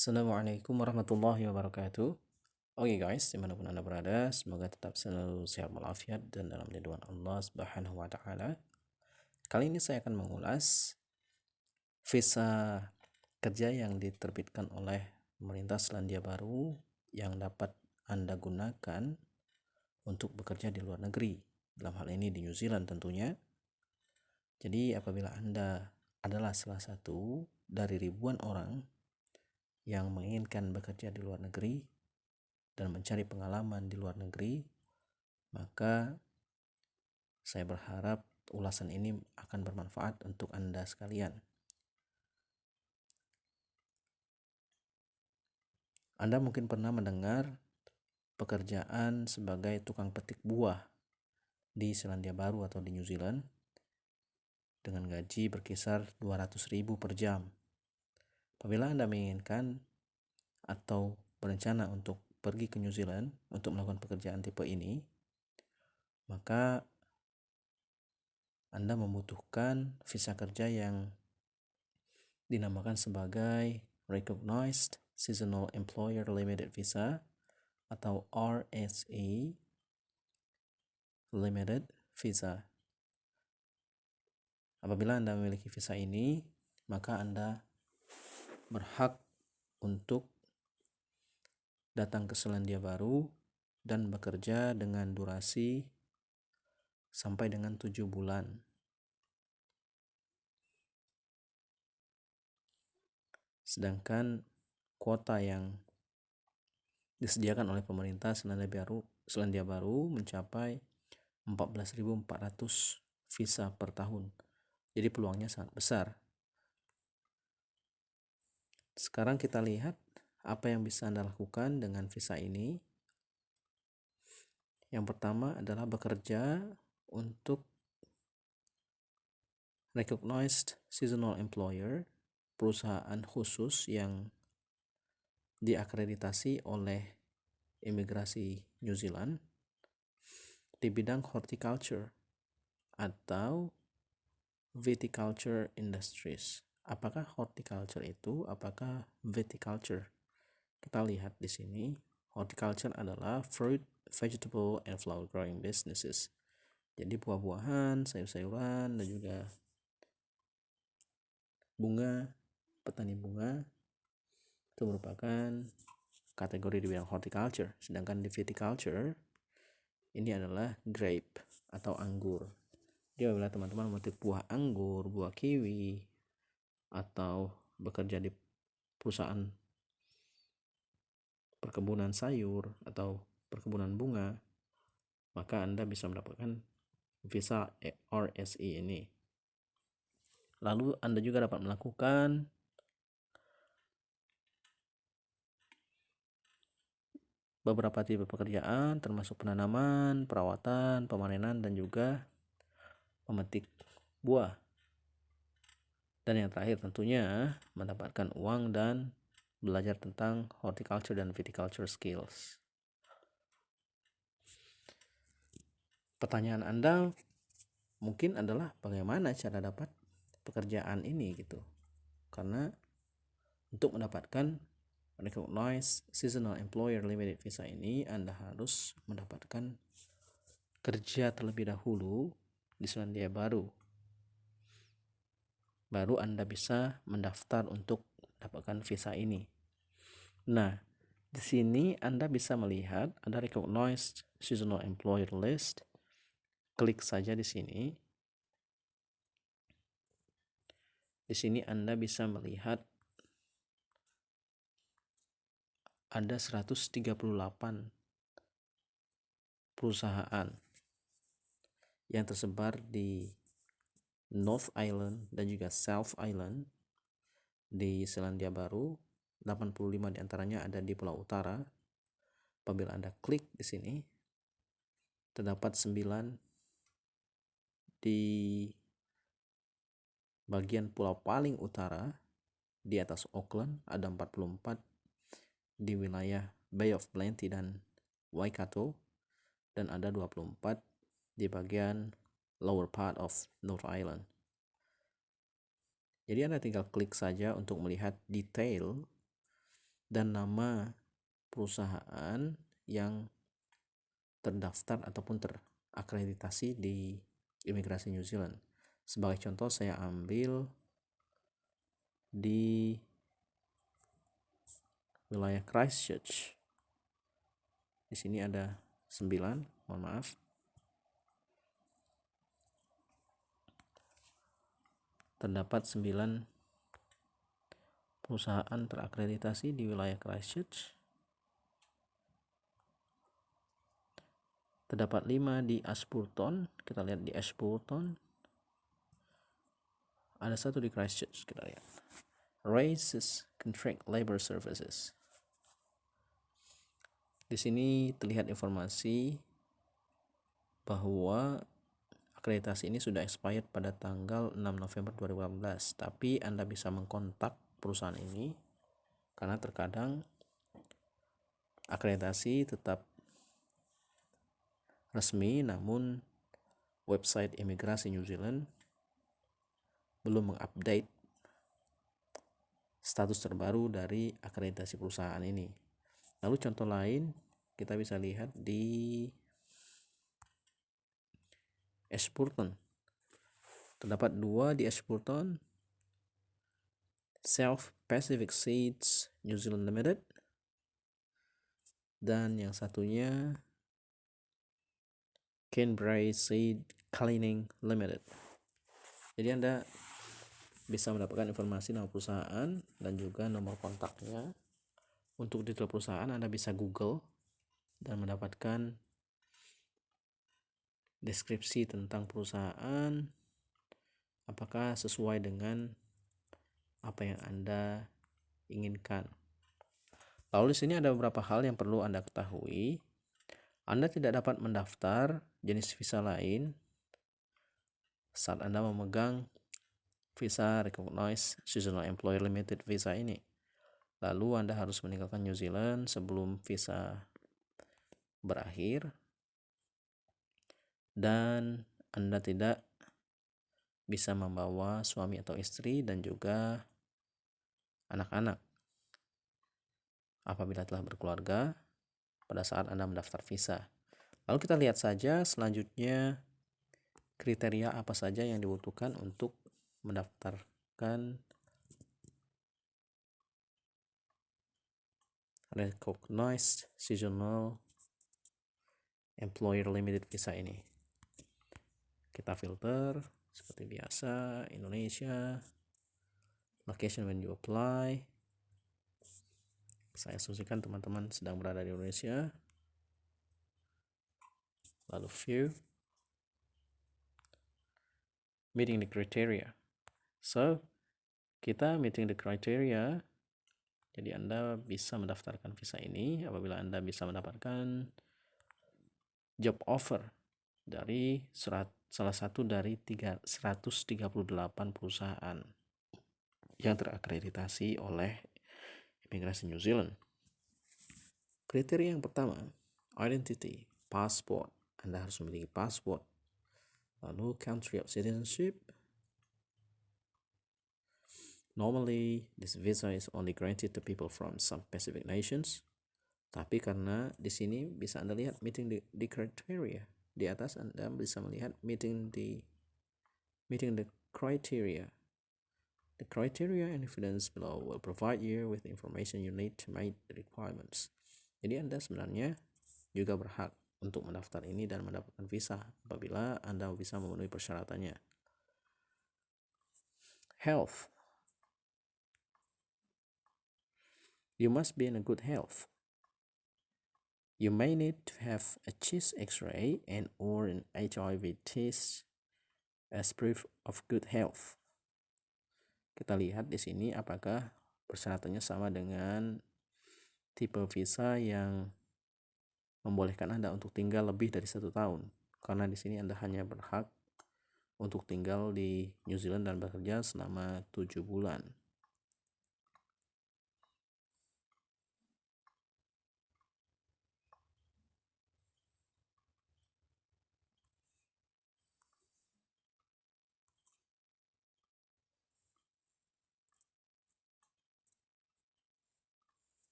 Assalamualaikum warahmatullahi wabarakatuh. Oke guys, dimanapun anda berada, semoga tetap selalu sehat walafiat dan dalam lindungan Allah Subhanahu wa Ta'ala. Kali ini saya akan mengulas visa kerja yang diterbitkan oleh pemerintah Selandia Baru yang dapat anda gunakan untuk bekerja di luar negeri. Dalam hal ini di New Zealand tentunya. Jadi apabila anda adalah salah satu dari ribuan orang yang menginginkan bekerja di luar negeri dan mencari pengalaman di luar negeri, maka saya berharap ulasan ini akan bermanfaat untuk Anda sekalian. Anda mungkin pernah mendengar pekerjaan sebagai tukang petik buah di Selandia Baru atau di New Zealand dengan gaji berkisar 200.000 per jam. Apabila Anda menginginkan atau berencana untuk pergi ke New Zealand untuk melakukan pekerjaan tipe ini, maka Anda membutuhkan visa kerja yang dinamakan sebagai Recognized Seasonal Employer Limited Visa atau RSE Limited Visa. Apabila Anda memiliki visa ini, maka Anda berhak untuk datang ke Selandia Baru dan bekerja dengan durasi sampai dengan 7 bulan. Sedangkan kuota yang disediakan oleh pemerintah Selandia Baru mencapai 14.400 visa per tahun. Jadi peluangnya sangat besar. Sekarang kita lihat apa yang bisa Anda lakukan dengan visa ini. Yang pertama adalah bekerja untuk Recognized Seasonal Employer, perusahaan khusus yang diakreditasi oleh imigrasi New Zealand di bidang horticulture atau viticulture industries. Apakah horticulture itu? Apakah viticulture? Kita lihat di sini, horticulture adalah fruit, vegetable, and flower growing businesses. Jadi buah-buahan, sayur-sayuran, dan juga bunga, petani bunga itu merupakan kategori di bidang horticulture. Sedangkan di viticulture ini adalah grape atau anggur. Jadi apabila teman-teman memetik buah anggur, buah kiwi, atau bekerja di perusahaan perkebunan sayur atau perkebunan bunga, maka Anda bisa mendapatkan visa RSE ini. Lalu Anda juga dapat melakukan beberapa tipe pekerjaan termasuk penanaman, perawatan, pemanenan, dan juga memetik buah. Dan yang terakhir tentunya mendapatkan uang dan belajar tentang horticulture dan viticulture skills. Pertanyaan Anda mungkin adalah bagaimana cara dapat pekerjaan ini gitu. Karena untuk mendapatkan Recognized Seasonal Employer Limited Visa ini, Anda harus mendapatkan kerja terlebih dahulu di Selandia Baru. Baru Anda bisa mendaftar untuk mendapatkan visa ini. Nah, di sini Anda bisa melihat ada Recognized Seasonal Employer List. Klik saja di sini. Di sini Anda bisa melihat ada 138 perusahaan yang tersebar di North Island dan juga South Island di Selandia Baru. 85 diantaranya ada di Pulau Utara. Apabila Anda klik di sini, terdapat 9 di bagian pulau paling utara di atas Auckland, ada 44 di wilayah Bay of Plenty dan Waikato, dan ada 24 di bagian lower part of North Island. Jadi Anda tinggal klik saja untuk melihat detail dan nama perusahaan yang terdaftar ataupun terakreditasi di imigrasi New Zealand. Sebagai contoh saya ambil di wilayah Christchurch. Di sini ada 9, mohon maaf. Terdapat 9 perusahaan terakreditasi di wilayah Christchurch. Terdapat 5 di Ashburton. Kita lihat di Ashburton. Ada 1 di Christchurch, kita lihat. Races Contract Labor Services. Di sini terlihat informasi bahwa akreditasi ini sudah expired pada tanggal 6 November 2018. Tapi Anda bisa mengkontak perusahaan ini karena terkadang akreditasi tetap resmi, namun website imigrasi New Zealand belum mengupdate status terbaru dari akreditasi perusahaan ini. Lalu contoh lain kita bisa lihat di Ashburton. Terdapat 2 di Ashburton. South Pacific Seeds New Zealand Limited, dan yang satunya Canberra Seed Cleaning Limited. Jadi Anda bisa mendapatkan informasi nama perusahaan dan juga nomor kontaknya. Untuk detail perusahaan Anda bisa Google dan mendapatkan deskripsi tentang perusahaan, apakah sesuai dengan apa yang Anda inginkan. Lalu di sini ada beberapa hal yang perlu Anda ketahui. Anda tidak dapat mendaftar jenis visa lain saat Anda memegang visa Recognized Seasonal Employer Limited visa ini. Lalu Anda harus meninggalkan New Zealand sebelum visa berakhir, dan Anda tidak bisa membawa suami atau istri dan juga anak-anak apabila telah berkeluarga pada saat Anda mendaftar visa. Lalu kita lihat saja selanjutnya kriteria apa saja yang dibutuhkan untuk mendaftarkan Recognized Seasonal Employer Limited visa ini. Kita filter seperti biasa, Indonesia, location when you apply. Saya asumsikan teman-teman sedang berada di Indonesia. Lalu view, meeting the criteria. So kita meeting the criteria. Jadi Anda bisa mendaftarkan visa ini apabila Anda bisa mendapatkan job offer dari salah satu dari 138 perusahaan yang terakreditasi oleh imigrasi New Zealand. Kriteria yang pertama, identity, passport. Anda harus memiliki pasport. Lalu country of citizenship. Normally, this visa is only granted to people from some Pacific nations. Tapi karena di sini bisa Anda lihat meeting the criteria. Di atas Anda bisa melihat meeting the criteria. The criteria and evidence below will provide you with the information you need to meet the requirements. Jadi Anda sebenarnya juga berhak untuk mendaftar ini dan mendapatkan visa apabila Anda bisa memenuhi persyaratannya. Health. You must be in a good health. You may need to have a chest X-ray and or an HIV test as proof of good health. Kita lihat di sini apakah persyaratannya sama dengan tipe visa yang membolehkan Anda untuk tinggal lebih dari 1 tahun. Karena di sini Anda hanya berhak untuk tinggal di New Zealand dan bekerja selama 7 bulan.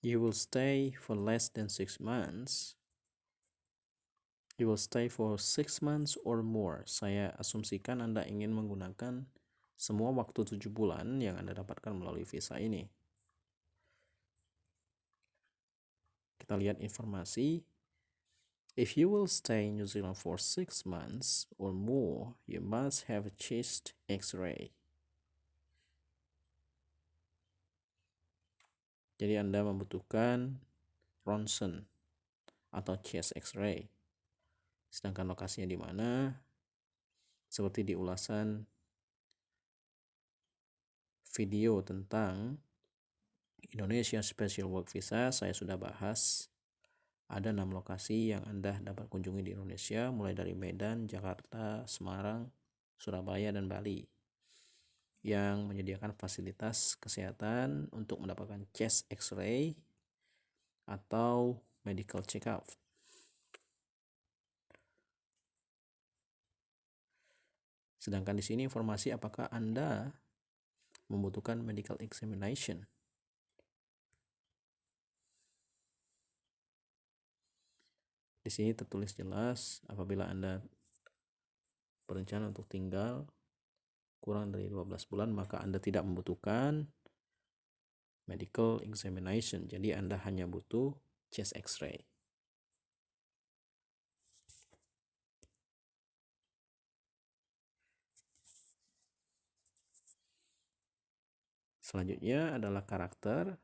You will stay for less than 6 months. You will stay for 6 months or more. Saya asumsikan Anda ingin menggunakan semua waktu 7 bulan yang Anda dapatkan melalui visa ini. Kita lihat informasi. If you will stay in New Zealand for 6 months or more, you must have a chest X-ray. Jadi Anda membutuhkan ronsen atau chest X-ray. Sedangkan lokasinya di mana? Seperti di ulasan video tentang Indonesia Special Work Visa, saya sudah bahas. Ada 6 lokasi yang Anda dapat kunjungi di Indonesia, mulai dari Medan, Jakarta, Semarang, Surabaya, dan Bali, yang menyediakan fasilitas kesehatan untuk mendapatkan chest X-ray atau medical check-up. Sedangkan di sini informasi apakah Anda membutuhkan medical examination. Di sini tertulis jelas apabila Anda berencana untuk tinggal kurang dari 12 bulan, maka Anda tidak membutuhkan medical examination. Jadi Anda hanya butuh chest X-ray. Selanjutnya adalah karakter.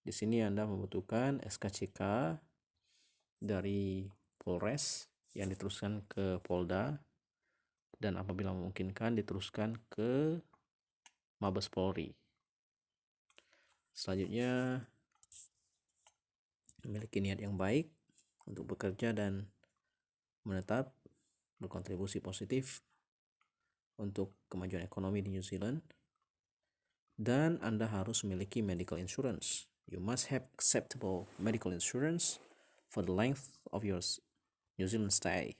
Di sini Anda membutuhkan SKCK dari Polres yang diteruskan ke Polda, dan apabila memungkinkan diteruskan ke Mabes Polri. Selanjutnya, memiliki niat yang baik untuk bekerja dan menetap berkontribusi positif untuk kemajuan ekonomi di New Zealand. Dan Anda harus memiliki medical insurance. You must have acceptable medical insurance for the length of your New Zealand stay.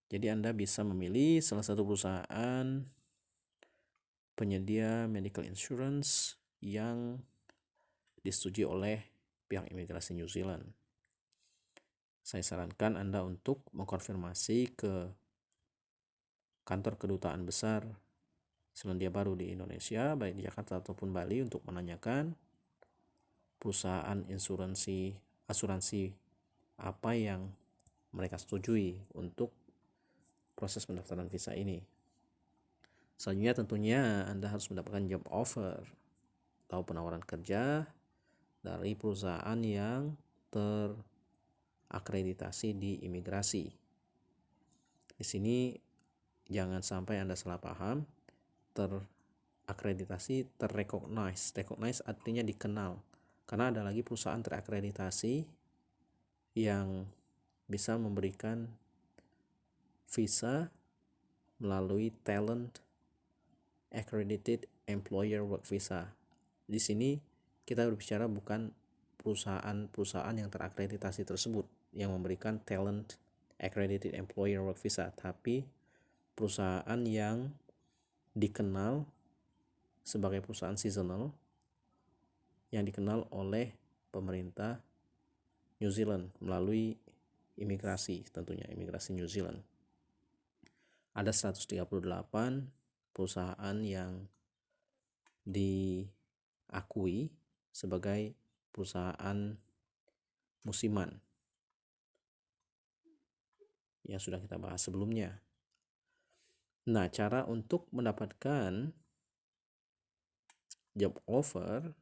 Jadi Anda bisa memilih salah satu perusahaan penyedia medical insurance yang disetujui oleh pihak imigrasi New Zealand. Saya sarankan Anda untuk mengkonfirmasi ke kantor kedutaan besar Selandia Baru di Indonesia, baik di Jakarta ataupun Bali, untuk menanyakan perusahaan asuransi apa yang mereka setujui untuk proses pendaftaran visa ini. Selanjutnya tentunya Anda harus mendapatkan job offer atau penawaran kerja dari perusahaan yang terakreditasi di imigrasi. Di sini jangan sampai Anda salah paham. Terakreditasi, terrecognize. Recognize artinya dikenal. Karena ada lagi perusahaan terakreditasi yang bisa memberikan visa melalui Talent Accredited Employer Work Visa. Di sini kita berbicara bukan perusahaan yang terakreditasi tersebut yang memberikan Talent Accredited Employer Work Visa, tapi perusahaan yang dikenal sebagai perusahaan seasonal yang dikenal oleh pemerintah New Zealand melalui imigrasi, tentunya imigrasi New Zealand. Ada 138 perusahaan yang diakui sebagai perusahaan musiman yang sudah kita bahas sebelumnya. Nah, cara untuk mendapatkan job offer,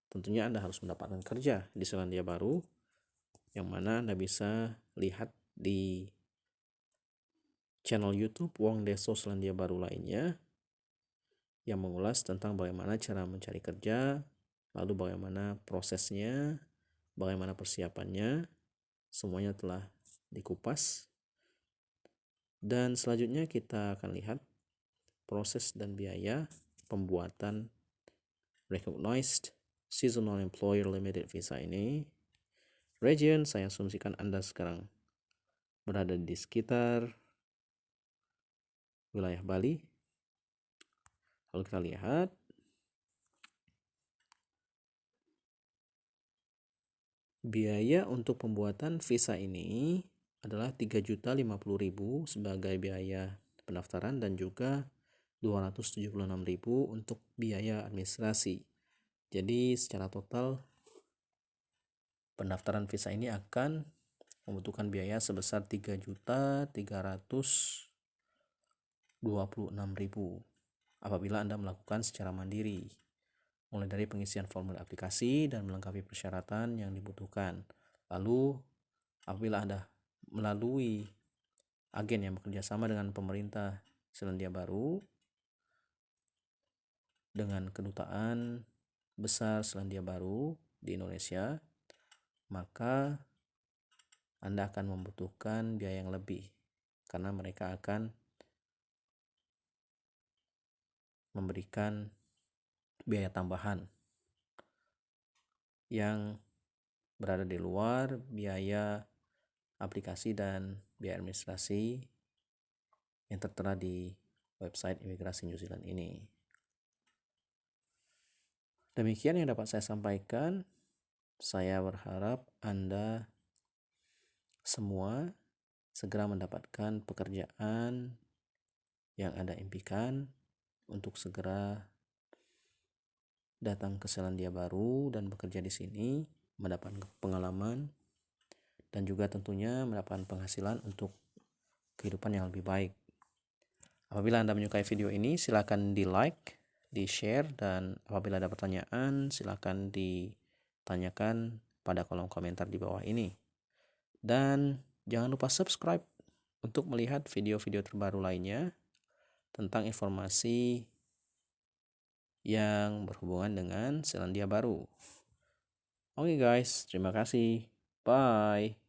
tentunya Anda harus mendapatkan kerja di Selandia Baru, yang mana Anda bisa lihat di channel YouTube Wong Deso Selandia Baru lainnya yang mengulas tentang bagaimana cara mencari kerja, lalu bagaimana prosesnya, bagaimana persiapannya, semuanya telah dikupas. Dan selanjutnya kita akan lihat proses dan biaya pembuatan Recognized Seasonal Employer Limited Visa ini. Region, saya asumsikan Anda sekarang berada di sekitar wilayah Bali. Lalu kita lihat biaya untuk pembuatan visa ini adalah 3.050.000 sebagai biaya pendaftaran dan juga 276.000 untuk biaya administrasi. Jadi secara total pendaftaran visa ini akan membutuhkan biaya sebesar 3.326.000 apabila Anda melakukan secara mandiri, mulai dari pengisian formulir aplikasi dan melengkapi persyaratan yang dibutuhkan. Lalu apabila Anda melalui agen yang bekerja sama dengan pemerintah Selandia Baru dengan kedutaan besar Selandia Baru di Indonesia, maka Anda akan membutuhkan biaya yang lebih karena mereka akan memberikan biaya tambahan yang berada di luar biaya aplikasi dan biaya administrasi yang tertera di website imigrasi New Zealand ini. Demikian yang dapat saya sampaikan. Saya berharap Anda semua segera mendapatkan pekerjaan yang Anda impikan untuk segera datang ke Selandia Baru dan bekerja di sini, mendapatkan pengalaman dan juga tentunya mendapatkan penghasilan untuk kehidupan yang lebih baik. Apabila Anda menyukai video ini, silakan di-like, di-share, dan apabila ada pertanyaan, silakan ditanyakan pada kolom komentar di bawah ini. Dan jangan lupa subscribe untuk melihat video-video terbaru lainnya tentang informasi yang berhubungan dengan Selandia Baru. Oke guys, terima kasih. Bye.